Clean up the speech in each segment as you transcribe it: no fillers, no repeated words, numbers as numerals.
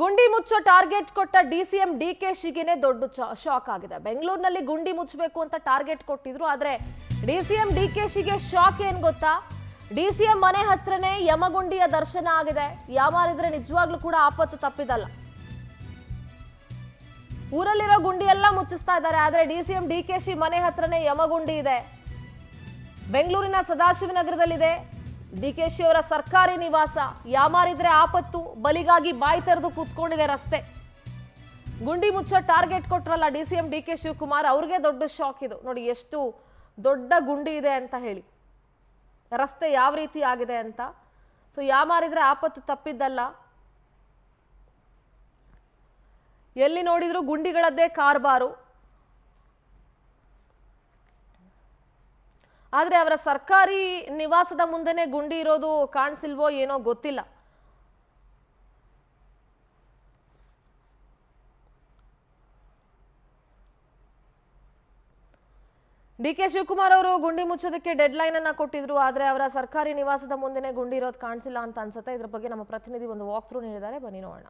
ಗುಂಡಿ ಮುಚ್ಚೋ ಟಾರ್ಗೆಟ್ ಕೊಟ್ಟ ಡಿಸಿಎಂ ಡಿಕೆಶಿಗೆನೇ ದೊಡ್ಡ ಶಾಕ್ ಆಗಿದೆ. ಬೆಂಗಳೂರಿನಲ್ಲಿ ಗುಂಡಿ ಮುಚ್ಚಬೇಕು ಅಂತ ಟಾರ್ಗೆಟ್ ಕೊಟ್ಟಿದ್ರು. ಆದ್ರೆ ಡಿಸಿಎಂ ಡಿಕೆಶಿಗೆ ಶಾಕ್ ಏನ್ ಗೊತ್ತಾ? ಡಿಸಿಎಂ ಮನೆ ಹತ್ರನೇ ಯಮಗುಂಡಿಯ ದರ್ಶನ ಆಗಿದೆ. ಯಾಮಾರಿದ್ರೆ ನಿಜವಾಗ್ಲೂ ಕೂಡ ಆಪತ್ತು ತಪ್ಪಿದಲ್ಲ. ಊರಲ್ಲಿರೋ ಗುಂಡಿ ಎಲ್ಲ ಮುಚ್ಚಿಸ್ತಾ ಇದ್ದಾರೆ. ಆದ್ರೆ ಡಿಸಿಎಂ ಡಿಕೆಶಿ ಮನೆ ಹತ್ರನೇ ಯಮಗುಂಡಿ ಇದೆ. ಬೆಂಗಳೂರಿನ ಸದಾಶಿವನಗರದಲ್ಲಿದೆ ಡಿಕೆಶಿ ಅವರ ಸರ್ಕಾರಿ ನಿವಾಸ. ಯಾಮಾರಿದ್ರೆ ಆಪತ್ತು, ಬಲಿಗಾಗಿ ಬಾಯಿ ತೆರೆದು ಕೂತ್ಕೊಂಡಿದೆ ರಸ್ತೆ. ಗುಂಡಿ ಮುಚ್ಚೋ ಟಾರ್ಗೆಟ್ ಕೊಟ್ರಲ್ಲ ಡಿಸಿಎಂ ಡಿಕೆ ಶಿವಕುಮಾರ್, ಅವ್ರಿಗೆ ದೊಡ್ಡ ಶಾಕ್ ಇದು. ನೋಡಿ ಎಷ್ಟು ದೊಡ್ಡ ಗುಂಡಿ ಇದೆ ಅಂತ ಹೇಳಿ, ರಸ್ತೆ ಯಾವ ರೀತಿ ಆಗಿದೆ ಅಂತ. ಸೊ ಯಾಮಾರಿದ್ರೆ ಆಪತ್ತು ತಪ್ಪಿದ್ದಲ್ಲ. ಎಲ್ಲಿ ನೋಡಿದ್ರು ಗುಂಡಿಗಳದ್ದೇ ಕಾರ್ಬಾರು. ಆದ್ರೆ ಅವರ ಸರ್ಕಾರಿ ನಿವಾಸದ ಮುಂದೆನೆ ಗುಂಡಿ ಇರೋದು ಕಾಣಿಸಿಲ್ವೋ ಏನೋ ಗೊತ್ತಿಲ್ಲ. ಡಿಕೆ ಶಿವಕುಮಾರ್ ಅವರು ಗುಂಡಿ ಮುಚ್ಚೋದಕ್ಕೆ ಡೆಡ್ ಲೈನ್ ಅನ್ನ ಕೊಟ್ಟಿದ್ರು. ಆದ್ರೆ ಅವರ ಸರ್ಕಾರಿ ನಿವಾಸದ ಮುಂದೆನೆ ಗುಂಡಿ ಇರೋದು ಕಾಣಿಸಿಲ್ಲ ಅಂತ ಅನ್ಸುತ್ತೆ. ಇದ್ರ ಬಗ್ಗೆ ನಮ್ಮ ಪ್ರತಿನಿಧಿ ಒಂದು ವಾಕ್ ಥ್ರೂ ನೀಡಿದ್ದಾರೆ, ಬನ್ನಿ ನೋಡೋಣ.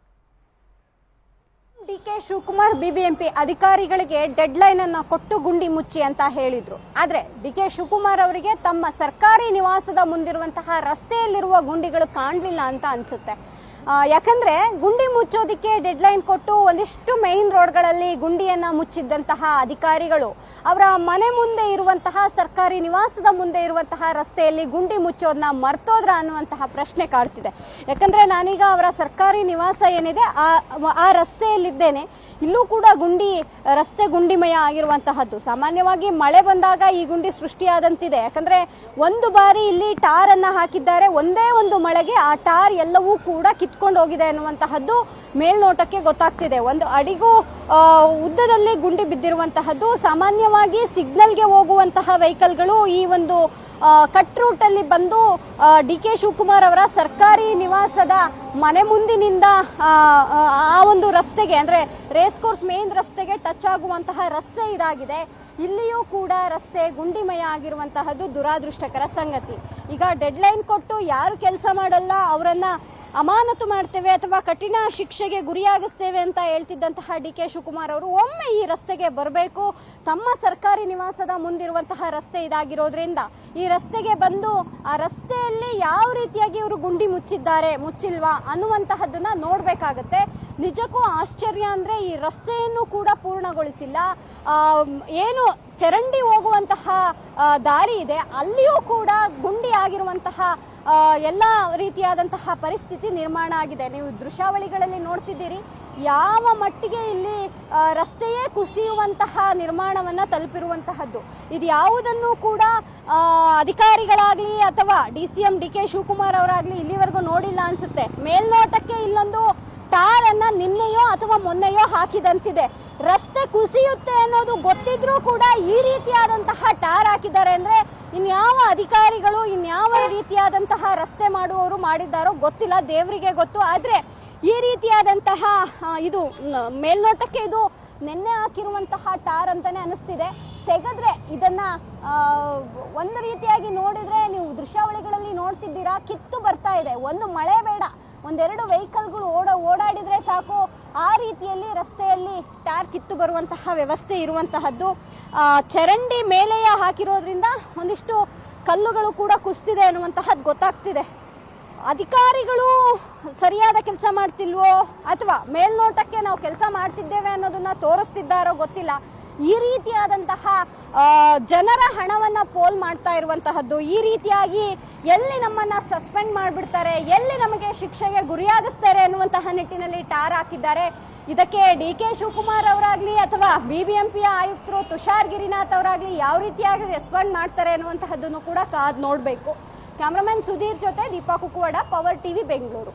ಡಿಕೆ ಶಿವಕುಮಾರ್ ಬಿಬಿಎಂಪಿ ಅಧಿಕಾರಿಗಳಿಗೆ ಡೆಡ್ ಲೈನ್ ಅನ್ನು ಕೊಟ್ಟು ಗುಂಡಿ ಮುಚ್ಚಿ ಅಂತ ಹೇಳಿದ್ರು. ಆದ್ರೆ ಡಿಕೆ ಶಿವಕುಮಾರ್ ಅವರಿಗೆ ತಮ್ಮ ಸರ್ಕಾರಿ ನಿವಾಸದ ಮುಂದಿರುವಂತಹ ರಸ್ತೆಯಲ್ಲಿರುವ ಗುಂಡಿಗಳು ಕಾಣಲಿಲ್ಲ ಅಂತ ಅನ್ಸುತ್ತೆ. ಯಾಕಂದ್ರೆ ಗುಂಡಿ ಮುಚ್ಚೋದಿಕ್ಕೆ ಡೆಡ್ ಲೈನ್ ಕೊಟ್ಟು ಒಂದಿಷ್ಟು ಮೈನ್ ರೋಡ್ಗಳಲ್ಲಿ ಗುಂಡಿಯನ್ನ ಮುಚ್ಚಿದ್ದಂತಹ ಅಧಿಕಾರಿಗಳು ಅವರ ಮನೆ ಮುಂದೆ ಇರುವಂತಹ ಸರ್ಕಾರಿ ನಿವಾಸದ ಮುಂದೆ ಇರುವಂತಹ ರಸ್ತೆಯಲ್ಲಿ ಗುಂಡಿ ಮುಚ್ಚೋದನ್ನ ಮರ್ತೋದ್ರ ಅನ್ನುವಂತಹ ಪ್ರಶ್ನೆ ಕಾಡ್ತಿದೆ. ಯಾಕಂದ್ರೆ ನಾನೀಗ ಅವರ ಸರ್ಕಾರಿ ನಿವಾಸ ಏನಿದೆ ಆ ರಸ್ತೆಯಲ್ಲಿದ್ದೇನೆ. ಇಲ್ಲೂ ಕೂಡ ರಸ್ತೆ ಗುಂಡಿಮಯ ಆಗಿರುವಂತಹದ್ದು. ಸಾಮಾನ್ಯವಾಗಿ ಮಳೆ ಬಂದಾಗ ಈ ಗುಂಡಿ ಸೃಷ್ಟಿಯಾದಂತಿದೆ. ಯಾಕಂದ್ರೆ ಒಂದು ಬಾರಿ ಇಲ್ಲಿ ಟಾರ್ ಅನ್ನ ಹಾಕಿದ್ದಾರೆ. ಒಂದೇ ಒಂದು ಮಳೆಗೆ ಆ ಟಾರ್ ಎಲ್ಲವೂ ಕೂಡ ಕಿತ್ಕೊಂಡು ಹೋಗಿದೆ ಅನ್ನುವಂತಹದ್ದು ಮೇಲ್ನೋಟಕ್ಕೆ ಗೊತ್ತಾಗ್ತಿದೆ. ಒಂದು ಅಡಿಗೂ ಉದ್ದದಲ್ಲಿ ಗುಂಡಿ ಬಿದ್ದಿರುವಂತಹದ್ದು. ಸಾಮಾನ್ಯವಾಗಿ ಸಿಗ್ನಲ್ಗೆ ಹೋಗುವಂತಹ ವೆಹಿಕಲ್ಗಳು ಈ ಒಂದು ಕಟ್ ರೂಟ್ ಅಲ್ಲಿ ಬಂದು ಡಿಕೆ ಶಿವಕುಮಾರ್ ಅವರ ಸರ್ಕಾರಿ ನಿವಾಸದ ಮನೆ ಮುಂದಿನಿಂದ ಆ ಒಂದು ರಸ್ತೆಗೆ, ಅಂದ್ರೆ ರೇಸ್ ಕೋರ್ಸ್ ಮೇನ್ ರಸ್ತೆಗೆ ಟಚ್ ಆಗುವಂತಹ ರಸ್ತೆ ಇದಾಗಿದೆ. ಇಲ್ಲಿಯೂ ಕೂಡ ರಸ್ತೆ ಗುಂಡಿಮಯ ಆಗಿರುವಂತಹದ್ದು ದುರಾದೃಷ್ಟಕರ ಸಂಗತಿ. ಈಗ ಡೆಡ್ ಲೈನ್ ಕೊಟ್ಟು ಯಾರು ಕೆಲಸ ಮಾಡಲ್ಲ ಅವರನ್ನ ಅಮಾನತು ಮಾಡ್ತೇವೆ ಅಥವಾ ಕಠಿಣ ಶಿಕ್ಷೆಗೆ ಗುರಿಯಾಗಿಸ್ತೇವೆ ಅಂತ ಹೇಳ್ತಿದ್ದಂತಹ ಡಿಕೆ ಶಿವಕುಮಾರ್ ಅವರು ಒಮ್ಮೆ ಈ ರಸ್ತೆಗೆ ಬರಬೇಕು. ತಮ್ಮ ಸರ್ಕಾರಿ ನಿವಾಸದ ಮುಂದಿರುವಂತಹ ರಸ್ತೆ ಇದಾಗಿರೋದ್ರಿಂದ ಈ ರಸ್ತೆಗೆ ಬಂದು ಆ ರಸ್ತೆಯಲ್ಲಿ ಯಾವ ರೀತಿಯಾಗಿ ಇವರು ಗುಂಡಿ ಮುಚ್ಚಿಲ್ವಾ ಅನ್ನುವಂತಹದ್ದನ್ನ ನೋಡ್ಬೇಕಾಗತ್ತೆ. ನಿಜಕ್ಕೂ ಆಶ್ಚರ್ಯ ಅಂದ್ರೆ ಈ ರಸ್ತೆಯನ್ನು ಕೂಡ ಪೂರ್ಣಗೊಳಿಸಿಲ್ಲ. ಏನು ಚರಂಡಿ ಹೋಗುವಂತಹ ದಾರಿ ಇದೆ ಅಲ್ಲಿಯೂ ಕೂಡ ಗುಂಡಿ ಆಗಿರುವಂತಹ ಎಲ್ಲ ರೀತಿಯಾದಂತಹ ಪರಿಸ್ಥಿತಿ ನಿರ್ಮಾಣ ಆಗಿದೆ. ನೀವು ದೃಶ್ಯಾವಳಿಗಳಲ್ಲಿ ನೋಡ್ತಿದ್ದೀರಿ ಯಾವ ಮಟ್ಟಿಗೆ ಇಲ್ಲಿ ರಸ್ತೆಯೇ ಕುಸಿಯುವಂತಹ ನಿರ್ಮಾಣವನ್ನ ತಲುಪಿರುವಂತಹದ್ದು. ಇದು ಯಾವುದನ್ನು ಕೂಡ ಅಧಿಕಾರಿಗಳಾಗ್ಲಿ ಅಥವಾ ಡಿಸಿಎಂ ಡಿಕೆ ಶಿವಕುಮಾರ್ ಅವರಾಗ್ಲಿ ಇಲ್ಲಿವರೆಗೂ ನೋಡಿಲ್ಲ ಅನ್ಸುತ್ತೆ. ಮೇಲ್ನೋಟಕ್ಕೆ ಇಲ್ಲೊಂದು ಟಾರ್ ಅನ್ನ ನಿನ್ನೆಯೋ ಅಥವಾ ಮೊನ್ನೆಯೋ ಹಾಕಿದಂತಿದೆ. ರಸ್ತೆ ಕುಸಿಯುತ್ತೆ ಅನ್ನೋದು ಗೊತ್ತಿದ್ರೂ ಕೂಡ ಈ ರೀತಿಯಾದಂತಹ ಟಾರ್ ಹಾಕಿದ್ದಾರೆ ಅಂದ್ರೆ ಇನ್ಯಾವ ಅಧಿಕಾರಿಗಳು ಇನ್ಯಾವ ರೀತಿಯಾದಂತಹ ರಸ್ತೆ ಮಾಡುವವರು ಮಾಡಿದ್ದಾರೋ ಗೊತ್ತಿಲ್ಲ, ದೇವರಿಗೆ ಗೊತ್ತು. ಆದ್ರೆ ಈ ರೀತಿಯಾದಂತಹ ಇದು ಮೇಲ್ನೋಟಕ್ಕೆ ಇದು ನೆನ್ನೆ ಹಾಕಿರುವಂತಹ ಟಾರ್ ಅಂತಾನೆ ಅನಿಸ್ತಿದೆ. ತೆಗೆದ್ರೆ ಇದನ್ನ ಒಂದು ರೀತಿಯಾಗಿ ನೋಡಿದ್ರೆ ನೀವು ದೃಶ್ಯಾವಳಿಗಳಲ್ಲಿ ನೋಡ್ತಿದ್ದೀರಾ, ಕಿತ್ತು ಬರ್ತಾ ಇದೆ. ಒಂದು ಮಳೆ ಬೇಡ, ಒಂದೆರಡು ವೆಹಿಕಲ್ಗಳು ಓಡಾಡಿದ್ರೆ ಸಾಕು ಆ ರೀತಿಯಲ್ಲಿ ರಸ್ತೆಯಲ್ಲಿ ಟಾರ್ ಕಿತ್ತು ಬರುವಂತಹ ವ್ಯವಸ್ಥೆ ಇರುವಂತಹದ್ದು. ಚರಂಡಿ ಮೇಲೆಯೇ ಹಾಕಿರೋದ್ರಿಂದ ಒಂದಿಷ್ಟು ಕಲ್ಲುಗಳು ಕೂಡ ಕುಸಿದಿದೆ ಅನ್ನುವಂತಹದ್ದು ಗೊತ್ತಾಗ್ತಿದೆ. ಅಧಿಕಾರಿಗಳು ಸರಿಯಾದ ಕೆಲಸ ಮಾಡ್ತಿಲ್ವೋ ಅಥವಾ ಮೇಲ್ನೋಟಕ್ಕೆ ನಾವು ಕೆಲಸ ಮಾಡ್ತಿದ್ದೇವೆ ಅನ್ನೋದನ್ನ ತೋರಿಸ್ತಿದ್ದಾರೋ ಗೊತ್ತಿಲ್ಲ. ಈ ರೀತಿಯಾದಂತಹ ಜನರ ಹಣವನ್ನ ಪೋಲ್ ಮಾಡ್ತಾ ಇರುವಂತಹದ್ದು, ಈ ರೀತಿಯಾಗಿ ಎಲ್ಲಿ ನಮ್ಮನ್ನ ಸಸ್ಪೆಂಡ್ ಮಾಡಿಬಿಡ್ತಾರೆ, ಎಲ್ಲಿ ನಮಗೆ ಶಿಕ್ಷೆಗೆ ಗುರಿಯಾಗಿಸ್ತಾರೆ ಅನ್ನುವಂತಹ ನಿಟ್ಟಿನಲ್ಲಿ ಟಾರ್ ಹಾಕಿದ್ದಾರೆ. ಇದಕ್ಕೆ ಡಿಕೆ ಶಿವಕುಮಾರ್ ಅವರಾಗ್ಲಿ ಅಥವಾ ಬಿಬಿಎಂಪಿಯ ಆಯುಕ್ತರು ತುಷಾರ್ ಗಿರಿನಾಥ್ ಅವರಾಗ್ಲಿ ಯಾವ ರೀತಿಯಾಗಿ ರೆಸ್ಪಾಂಡ್ ಮಾಡ್ತಾರೆ ಅನ್ನುವಂತಹದ್ದನ್ನು ಕೂಡ ಕಾದ್ ನೋಡ್ಬೇಕು. ಕ್ಯಾಮರಾಮನ್ ಸುಧೀರ್ ಜೊತೆ ದೀಪಾ ಕುಕ್ಕುವಾಡ, ಪವರ್ ಟಿವಿ, ಬೆಂಗಳೂರು.